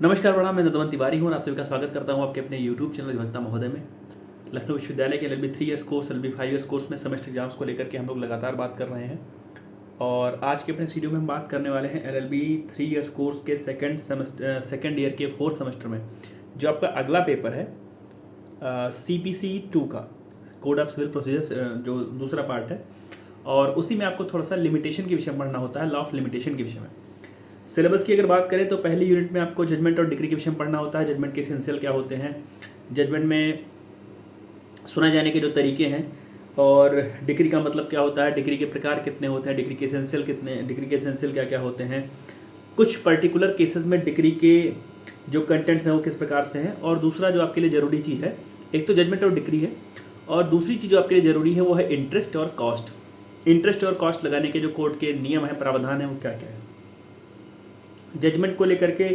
नमस्कार प्रणाम, मैं नंदवन तिवारी हूँ और आप सभी का स्वागत करता हूँ आपके अपने यूट्यूब चैनल अधिवक्ता महोदय में। लखनऊ विश्वविद्यालय के LLB 3 years course, LLB 5 years course में सेमेस्टर एग्जाम्स को लेकर के हम लोग लगातार बात कर रहे हैं। और आज के अपने इस वीडियो में हम बात करने वाले हैं LLB 3 ईयर्स कोर्स के सेकेंड ईयर के 4th सेमेस्टर में जो आपका अगला पेपर है CPC 2 का, कोड ऑफ सिविल प्रोसीजर्स, जो दूसरा पार्ट है। और उसी में आपको थोड़ा सा लिमिटेशन के विषय में पढ़ना होता है, लॉ ऑफ लिमिटेशन के विषय में। सिलेबस की अगर बात करें तो पहली यूनिट में आपको जजमेंट और डिग्री के विषय में पढ़ना होता है। जजमेंट के एसेंशियल क्या होते हैं, जजमेंट में सुनाए जाने के जो तरीके हैं, और डिग्री का मतलब क्या होता है, डिग्री के प्रकार कितने होते हैं, डिग्री के एसेंशियल कितने, डिग्री के एसेंशियल क्या क्या होते हैं, कुछ पर्टिकुलर केसेस में डिग्री के जो कंटेंट्स हैं वो किस प्रकार से हैं। और दूसरा जो आपके लिए ज़रूरी चीज़ है, एक तो जजमेंट और डिग्री है, और दूसरी चीज़ जो आपके लिए ज़रूरी है वो है इंटरेस्ट और कॉस्ट। इंटरेस्ट और कॉस्ट लगाने के जो कोर्ट के नियम हैं, प्रावधान हैं, वो क्या क्या है। जजमेंट को लेकर के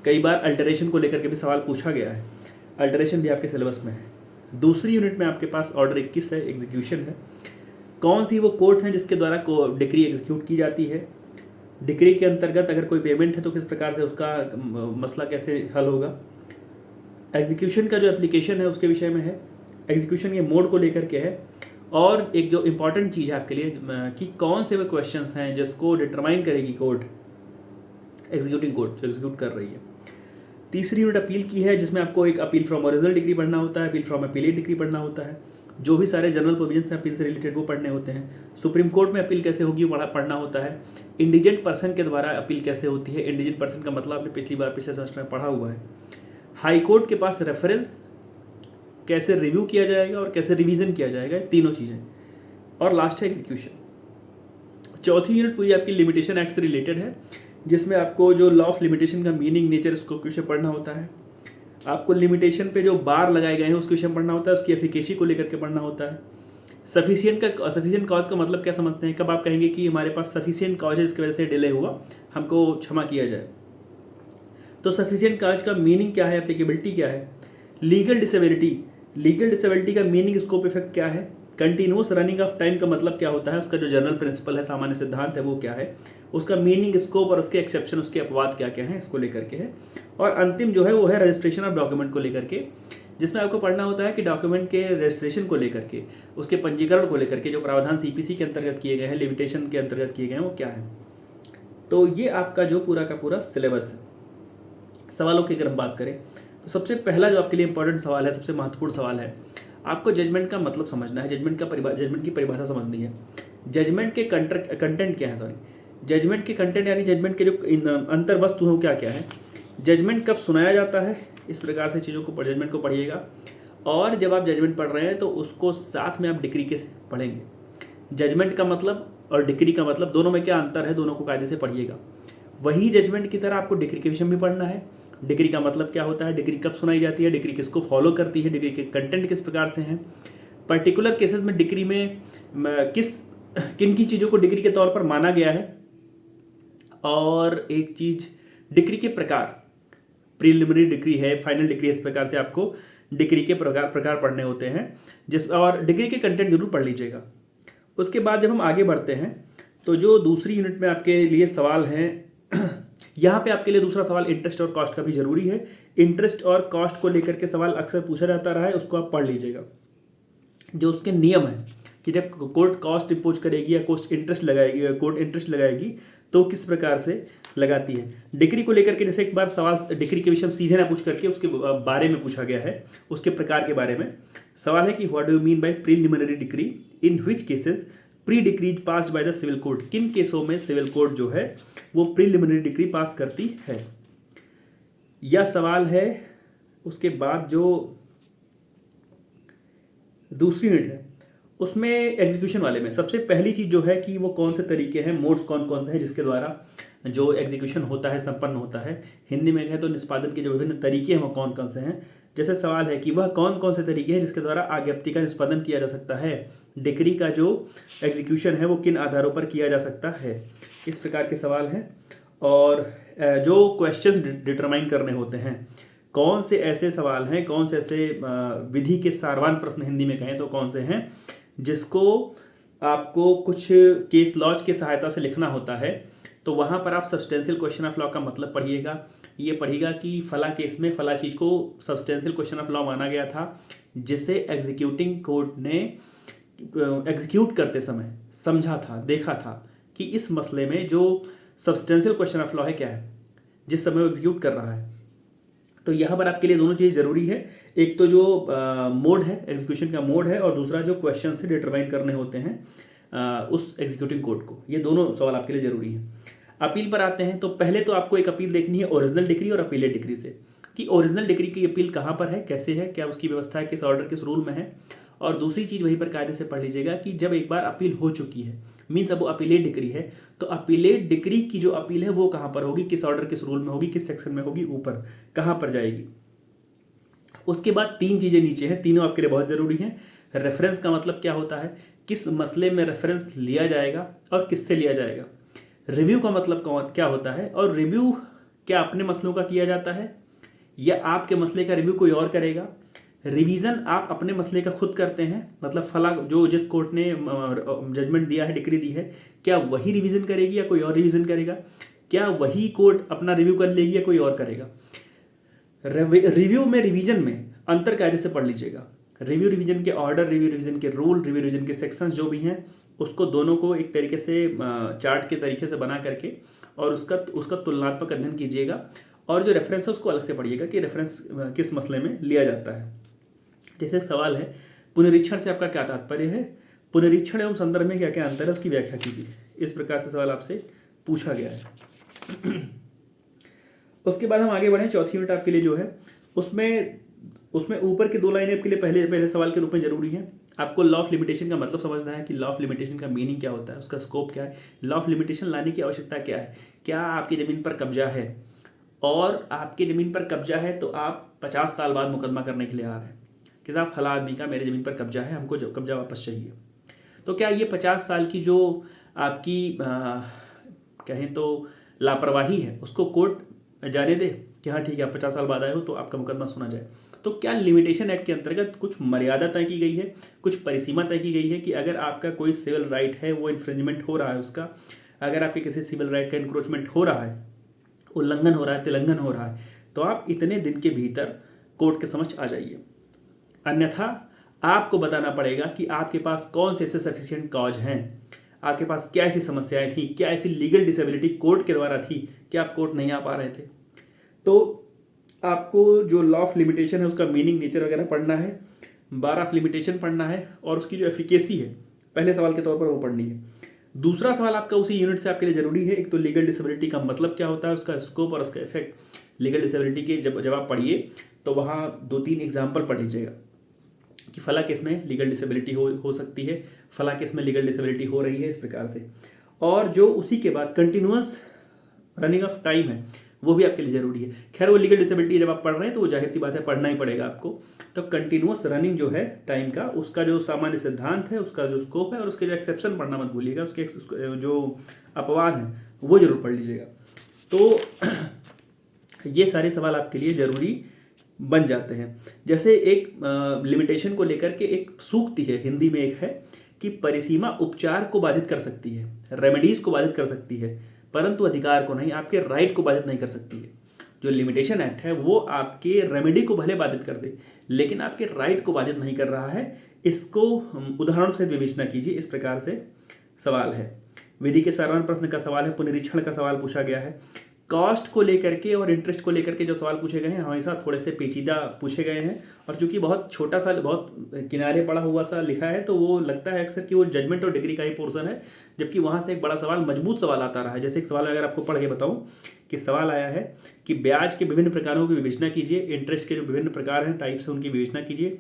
कई बार अल्टरेशन को लेकर के भी सवाल पूछा गया है, अल्टरेशन भी आपके सिलेबस में है। दूसरी यूनिट में आपके पास ऑर्डर 21 है, एग्जीक्यूशन है। कौन सी वो कोर्ट है जिसके द्वारा डिक्री एग्जीक्यूट की जाती है, डिक्री के अंतर्गत अगर कोई पेमेंट है तो किस प्रकार से उसका मसला कैसे हल होगा। एग्जीक्यूशन का जो एप्लीकेशन है उसके विषय में है, एग्जीक्यूशन के मोड को लेकर के है। और एक जो इम्पॉर्टेंट चीज़ है आपके लिए कि कौन से वो क्वेश्चंस हैं जिसको डिटरमाइन करेगी कोर्ट, एग्जीक्यूटिंग कोर्ट जो एग्जीक्यूट कर रही है। तीसरी यूनिट अपील की है, जिसमें आपको एक अपील फ्रॉम ओरिजिनल डिग्री पढ़ना होता है, अपील फ्रॉम अपीलेट डिग्री पढ़ना होता है, जो भी सारे जनरल प्रोविजंस हैं अपील से रिलेटेड वो पढ़ने होते हैं। सुप्रीम कोर्ट में अपील कैसे होगी वो पढ़ना होता है। इंडिजेंट पर्सन के द्वारा अपील कैसे होती है, इंडिजेंट पर्सन का मतलब आपने पिछले सेमेस्टर में पढ़ा हुआ है। हाई कोर्ट के पास रेफरेंस कैसे रिव्यू किया जाएगा और कैसे रिवीजन किया जाएगा, तीनों चीज़ें। और लास्ट है एग्जीक्यूशन। चौथी यूनिट पूरी आपकी लिमिटेशन एक्ट से रिलेटेड है, जिसमें आपको जो लॉ ऑफ लिमिटेशन का मीनिंग, नेचर, स्कोप के विषय पढ़ना होता है। आपको लिमिटेशन पे जो बार लगाए गए हैं उसके विषय में पढ़ना होता है, उसकी एफिकेसी को लेकर के पढ़ना होता है। सफिशिएंट कॉज का मतलब क्या समझते हैं, कब आप कहेंगे कि हमारे पास सफिशिएंट कॉज है जिसकी वजह से डिले हुआ, हमको क्षमा किया जाए। तो सफिशिएंट कॉज का मीनिंग क्या है, एप्लीकेबिलिटी क्या है। लीगल डिसेबिलिटी का मीनिंग, स्कोप, इफेक्ट क्या है। कंटिन्यूस रनिंग ऑफ टाइम का मतलब क्या होता है, उसका जो जनरल प्रिंसिपल है, सामान्य सिद्धांत है, वो क्या है, उसका मीनिंग, स्कोप और उसके एक्सेप्शन, उसके अपवाद क्या क्या हैं, इसको लेकर के है। और अंतिम जो है वो है रजिस्ट्रेशन ऑफ डॉक्यूमेंट को लेकर के, जिसमें आपको पढ़ना होता है कि डॉक्यूमेंट के रजिस्ट्रेशन को लेकर के, उसके पंजीकरण को लेकर के जो प्रावधान CPC के अंतर्गत किए गए हैं, लिमिटेशन के अंतर्गत किए गए हैं, वो क्या है। तो ये आपका जो पूरा का पूरा सिलेबस है। सवालों की अगर हम बात करें तो सबसे पहला जो आपके लिए इंपॉर्टेंट सवाल है, सबसे महत्वपूर्ण सवाल है, आपको जजमेंट का मतलब समझना है, जजमेंट की परिभाषा समझनी है। जजमेंट के कंटेंट क्या है, जजमेंट के कंटेंट यानी जजमेंट के जो अंतर वस्तु है वो क्या क्या है। जजमेंट कब सुनाया जाता है, इस प्रकार से चीज़ों को, जजमेंट को पढ़िएगा। और जब आप जजमेंट पढ़ रहे हैं तो उसको साथ में आप डिक्री के पढ़ेंगे। जजमेंट का मतलब और डिक्री का मतलब, दोनों में क्या अंतर है, दोनों को कायदे से पढ़िएगा। वही जजमेंट की तरह आपको डिक्री के विषय में भी पढ़ना है। डिग्री का मतलब क्या होता है, डिग्री कब सुनाई जाती है, डिग्री किसको फॉलो करती है, डिग्री के कंटेंट किस प्रकार से हैं, पर्टिकुलर केसेस में डिग्री में किन की चीज़ों को डिग्री के तौर पर माना गया है। और एक चीज़, डिग्री के प्रकार, प्रीलिमिनरी डिग्री है, फाइनल डिग्री, इस प्रकार से आपको डिग्री के प्रकार पढ़ने होते हैं। और डिग्री के कंटेंट जरूर पढ़ लीजिएगा। उसके बाद जब हम आगे बढ़ते हैं तो जो दूसरी यूनिट में आपके लिए सवाल हैं, यहाँ पे आपके लिए दूसरा सवाल इंटरेस्ट और कॉस्ट का भी जरूरी है। इंटरेस्ट और कॉस्ट को लेकर के सवाल अक्सर पूछा जाता रहा है, उसको आप पढ़ लीजिएगा। जो उसके नियम है कि जब कोर्ट कॉस्ट इंपोज करेगी या कोर्ट इंटरेस्ट लगाएगी तो किस प्रकार से लगाती है। डिग्री को लेकर के जैसे एक बार सवाल डिग्री के विषय में सीधे ना पूछ करके उसके बारे में पूछा गया है, उसके प्रकार के बारे में सवाल है कि what do you mean by preliminary degree, in which cases pre degree pass by the civil court. किन केसों में सिविल कोर्ट जो है वो प्रीलिमिनरी डिग्री पास करती है, यह सवाल है। उसके बाद जो दूसरी यूनिट है उसमें एग्जीक्यूशन वाले में सबसे पहली चीज जो है कि वो कौन से तरीके हैं, मोड्स कौन कौन से हैं जिसके द्वारा जो एग्जीक्यूशन होता है, संपन्न होता है। हिंदी में कहें तो निष्पादन के जो विभिन्न तरीके हैं वो कौन कौन से हैं। जैसे सवाल है कि वह कौन कौन से तरीके हैं जिसके द्वारा आज्ञप्ति का निष्पादन किया जा सकता है, डिग्री का जो एग्जीक्यूशन है वो किन आधारों पर किया जा सकता है, इस प्रकार के सवाल हैं। और जो क्वेश्चंस डिटरमाइन करने होते हैं, कौन से ऐसे सवाल हैं, कौन से ऐसे विधि के सारवान प्रश्न हिंदी में कहें तो कौन से हैं जिसको आपको कुछ केस लॉज की सहायता से लिखना होता है। तो वहाँ पर आप सब्सटेंशियल क्वेश्चन ऑफ लॉ का मतलब पढ़िएगा। ये पढ़िएगा कि फला केस में फला चीज़ को सब्सटेंशियल क्वेश्चन ऑफ लॉ माना गया था, जिसे एग्जीक्यूटिंग कोर्ट ने एग्जीक्यूट करते समय समझा था, देखा था कि इस मसले में जो सब्सटेंशियल क्वेश्चन ऑफ लॉ है क्या है, जिस समय वो एग्जीक्यूट कर रहा है। तो यहाँ पर आपके लिए दोनों चीज़ जरूरी है, एक तो जो मोड है, एग्जीक्यूशन का मोड है, और दूसरा जो क्वेश्चन से डिटरमाइन करने होते हैं उस एग्जीक्यूटिंग कोर्ट को। ये दोनों सवाल आपके लिए जरूरी हैं। अपील पर आते हैं तो पहले तो आपको एक अपील देखनी है ओरिजिनल डिग्री और अपीलेट डिग्री से, कि ओरिजिनल डिग्री की अपील कहाँ पर है, कैसे है, क्या उसकी व्यवस्था है, किस ऑर्डर किस रूल में है। और दूसरी चीज़ वहीं पर कायदे से पढ़ लीजिएगा कि जब एक बार अपील हो चुकी है, मीन्स अब वो अपीलेट डिग्री है, तो अपीलेट डिग्री की जो अपील है वो कहाँ पर होगी, किस ऑर्डर किस रूल में होगी, किस सेक्शन में होगी, ऊपर कहाँ पर जाएगी। उसके बाद 3 चीज़ें नीचे हैं, तीनों आपके लिए बहुत ज़रूरी हैं। रेफरेंस का मतलब क्या होता है, किस मसले में रेफरेंस लिया जाएगा और किससे लिया जाएगा। रिव्यू का मतलब क्या होता है, और रिव्यू क्या अपने मसलों का किया जाता है या आपके मसले का रिव्यू कोई और करेगा। रिवीजन आप अपने मसले का खुद करते हैं, मतलब फला जो जिस कोर्ट ने जजमेंट दिया है, डिग्री दी है, क्या वही रिवीजन करेगी या कोई और रिवीजन करेगा, क्या वही कोर्ट अपना रिव्यू कर लेगी या कोई और करेगा। रिव्यू में रिवीजन में अंतर कायदे से पढ़ लीजिएगा। रिव्यू रिवीजन के ऑर्डर, रिव्यू रिवीजन के रूल, रिव्यू रिवीजन के सेक्शंस जो भी हैं, उसको दोनों को एक तरीके से चार्ट के तरीके से बना करके और उसका तुलनात्मक अध्ययन कीजिएगा, और जो रेफरेंस है उसको अलग से पढ़िएगा कि रेफरेंस किस मसले में लिया जाता है। जैसे सवाल है, पुनरीक्षण से आपका क्या तात्पर्य है, पुनरीक्षण एवं संदर्भ में क्या क्या अंतर है, उसकी व्याख्या कीजिए। इस प्रकार से सवाल आपसे पूछा गया है। उसके बाद हम आगे बढ़े, चौथी यूनिट आपके लिए जो है उसमें ऊपर की 2 लाइनें आपके लिए पहले सवाल के रूप में जरूरी है। आपको लॉ ऑफ लिमिटेशन का मतलब समझना है कि लॉ ऑफ लिमिटेशन का मीनिंग क्या होता है, उसका स्कोप क्या है, लॉ ऑफ लिमिटेशन लाने की आवश्यकता क्या है। क्या आपकी ज़मीन पर कब्जा है और आपकी ज़मीन पर कब्जा है तो आप 50 साल बाद मुकदमा करने के लिए आ रहे हैं कि साहब फला आदमी का मेरे ज़मीन पर कब्जा है, हमको कब्जा वापस चाहिए। तो क्या ये 50 साल की जो आपकी कहें तो लापरवाही है उसको कोर्ट जाने दे कि हाँ ठीक है, आप 50 साल बाद आए हो तो आपका मुकदमा सुना जाए। तो क्या लिमिटेशन एक्ट के अंतर्गत कुछ मर्यादा तय की गई है, कुछ परिसीमा तय की गई है कि अगर आपका कोई सिविल राइट है वो इन्फ्रिंजमेंट हो रहा है उसका, अगर आपके किसी सिविल राइट का इंक्रोचमेंट हो रहा है, उल्लंघन हो रहा है, तिलंघन हो रहा है, तो आप इतने दिन के भीतर कोर्ट के समक्ष आ जाइए। अन्यथा आपको बताना पड़ेगा कि आपके पास कौन से ऐसे सफिशिएंट कॉज हैं, आपके पास क्या ऐसी समस्याएं थी, क्या ऐसी लीगल डिसेबिलिटी कोर्ट के द्वारा थी कि आप कोर्ट नहीं आ पा रहे थे। तो आपको जो लॉ ऑफ लिमिटेशन है उसका मीनिंग, नेचर वगैरह पढ़ना है, बार ऑफ लिमिटेशन पढ़ना है, और उसकी जो एफिकेसी है पहले सवाल के तौर पर वो पढ़नी है। दूसरा सवाल आपका उसी यूनिट से आपके लिए जरूरी है। एक तो लीगल डिसेबिलिटी का मतलब क्या होता है, उसका स्कोप और उसका इफेक्ट। लीगल डिसेबिलिटी के जब आप पढ़िए तो वहाँ 2-3 एग्जाम्पल पढ़ लीजिएगा कि फला केस में लीगल डिसेबिलिटी हो सकती है, फला केस में लीगल डिसेबिलिटी हो रही है, इस प्रकार से। और जो उसी के बाद कंटिन्यूअस रनिंग ऑफ टाइम है वो भी आपके लिए जरूरी है। खैर वो लीगल डिसेबिलिटी जब आप पढ़ रहे हैं तो वो जाहिर सी बात है पढ़ना ही पड़ेगा आपको। तो कंटिन्यूअस रनिंग जो है टाइम का, उसका जो सामान्य सिद्धांत है, उसका जो स्कोप है, और उसके जो एक्सेप्शन पढ़ना मत भूलिएगा, उसके जो अपवाद हैं वो जरूर पढ़ लीजिएगा। तो ये सारे सवाल आपके लिए जरूरी बन जाते हैं। जैसे एक लिमिटेशन को लेकर के एक सूक्ति है, हिंदी में एक है कि परिसीमा उपचार को बाधित कर सकती है, रेमेडीज को बाधित कर सकती है, परंतु अधिकार को नहीं, आपके राइट को बाधित नहीं कर सकती है। जो लिमिटेशन एक्ट है वो आपके रेमेडी को भले बाधित कर दे लेकिन आपके राइट को बाधित नहीं कर रहा है। इसको उदाहरण से विवेचना कीजिए। इस प्रकार से सवाल है। विधि के साधारण प्रश्न का सवाल है, पुनरीक्षण का सवाल पूछा गया है। कॉस्ट को लेकर के और इंटरेस्ट को लेकर के जो सवाल पूछे गए हैं हमेशा थोड़े से पेचीदा पूछे गए हैं, और चूंकि बहुत छोटा सा, बहुत किनारे पड़ा हुआ सा लिखा है तो वो लगता है अक्सर कि वो जजमेंट और डिग्री का ही पोर्शन है, जबकि वहाँ से एक बड़ा सवाल, मजबूत सवाल आता रहा है। जैसे एक सवाल अगर आपको पढ़ के बताऊँ कि सवाल आया है कि ब्याज के विभिन्न प्रकारों की विवेचना कीजिए, इंटरेस्ट के जो विभिन्न प्रकार हैं, टाइप्स हैं, उनकी विवेचना कीजिए।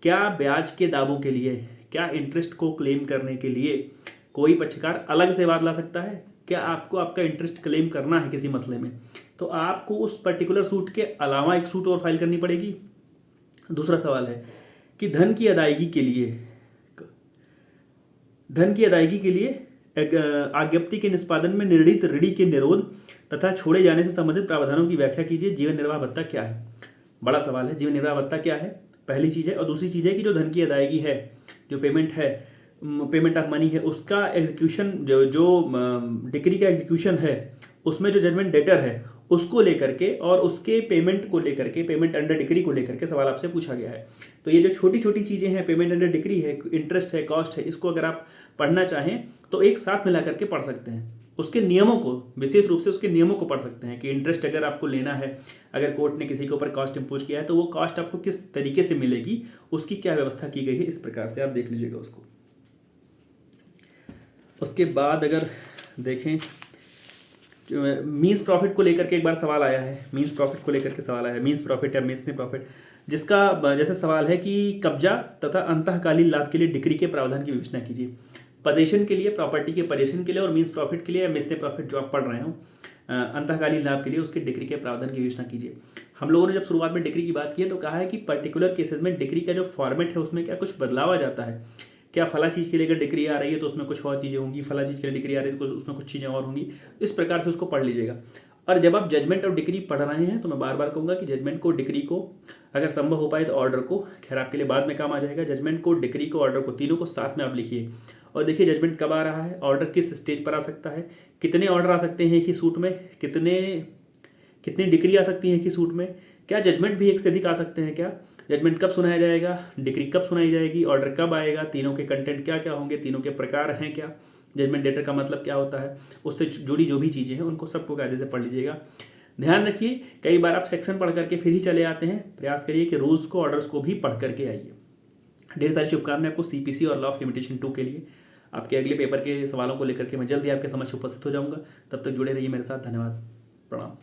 क्या ब्याज के दावों के लिए, क्या इंटरेस्ट को क्लेम करने के लिए कोई पक्षकार अलग से वाद ला सकता है? क्या आपको आपका इंटरेस्ट क्लेम करना है किसी मसले में तो आपको उस पर्टिकुलर सूट के अलावा एक सूट और फाइल करनी पड़ेगी। दूसरा सवाल है कि धन की अदायगी के लिए आज्ञप्ति के निष्पादन में निर्णीत ऋणी के निरोध तथा छोड़े जाने से संबंधित प्रावधानों की व्याख्या कीजिए। जीवन निर्वाह भत्ता क्या है? बड़ा सवाल है। जीवन निर्वाह भत्ता क्या है, पहली चीज़ है। और दूसरी चीज़ है कि जो धन की अदायगी है, जो पेमेंट है, पेमेंट ऑफ मनी है उसका एग्जीक्यूशन, जो डिक्री का एग्जीक्यूशन है उसमें जो जजमेंट डेटर है उसको लेकर के और उसके पेमेंट को लेकर के, पेमेंट अंडर डिक्री को लेकर के सवाल आपसे पूछा गया है। तो ये जो छोटी छोटी चीज़ें हैं, पेमेंट अंडर डिक्री है, इंटरेस्ट है, कॉस्ट है, इसको अगर आप पढ़ना चाहें तो एक साथ मिला करके पढ़ सकते हैं। उसके नियमों को, विशेष रूप से उसके नियमों को पढ़ सकते हैं कि इंटरेस्ट अगर आपको लेना है, अगर कोर्ट ने किसी के ऊपर कॉस्ट इम्पोज किया है तो वो कॉस्ट आपको किस तरीके से मिलेगी, उसकी क्या व्यवस्था की गई है, इस प्रकार से आप देख लीजिएगा उसको। उसके बाद अगर देखें, मीन्स प्रॉफिट को लेकर के एक बार सवाल आया है, मीन्स प्रॉफिट को लेकर के सवाल आया है, मीन्स प्रॉफिट या मीन्स प्रॉफिट, जिसका जैसे सवाल है कि कब्जा तथा अंतःकालीन लाभ के लिए डिक्री के प्रावधान की विवेचना कीजिए। पजेशन के लिए, प्रॉपर्टी के पजेशन के लिए, और मीन्स प्रॉफिट के लिए या मिसने प्रॉफिट जो आप पढ़ रहे हो अंतःकालीन लाभ के लिए, उसके डिक्री के प्रावधान की विवेचना कीजिए। हम लोगों ने जब शुरुआत में डिक्री की बात की है तो कहा है कि पर्टिकुलर केसेस में डिक्री का जो फॉर्मेट है उसमें क्या कुछ बदलाव आ जाता है, क्या फला चीज़ के लिए अगर डिक्री आ रही है तो उसमें कुछ और चीज़ें होंगी, फला चीज़ के लिए डिक्री आ रही है तो उसमें कुछ चीज़ें और होंगी, इस प्रकार से उसको पढ़ लीजिएगा। और जब आप जजमेंट और डिक्री पढ़ रहे हैं तो मैं बार बार कहूँगा कि जजमेंट को, डिक्री को, अगर संभव हो पाए तो ऑर्डर को, खैर आपके लिए बाद में काम आ जाएगा, जजमेंट को, डिक्री को, ऑर्डर को, तीनों को साथ में आप लिखिए और देखिए जजमेंट कब आ रहा है, ऑर्डर किस स्टेज पर आ सकता है, कितने ऑर्डर आ सकते हैं एक ही सूट में, कितनी डिक्री आ सकती है एक ही सूट में, क्या जजमेंट भी एक से अधिक आ सकते हैं, क्या जजमेंट कब सुनाया जाएगा, डिक्री कब सुनाई जाएगी, ऑर्डर कब आएगा, तीनों के कंटेंट क्या क्या होंगे, तीनों के प्रकार हैं क्या, जजमेंट डेटर का मतलब क्या होता है, उससे जुड़ी जो भी चीज़ें हैं उनको सबको कायदे से पढ़ लीजिएगा। ध्यान रखिए कई बार आप सेक्शन पढ़ करके फिर ही चले आते हैं, प्रयास करिए कि रूल्स को, ऑर्डर्स को भी पढ़ करके आइए। ढेर सारी शुभकामनाएं आपको सीपीसी और लॉ ऑफ लिमिटेशन 2 के लिए। आपके अगले पेपर के सवालों को लेकर के मैं जल्दी आपके समक्ष उपस्थित हो जाऊंगा। तब तक जुड़े रहिए मेरे साथ। धन्यवाद, प्रणाम।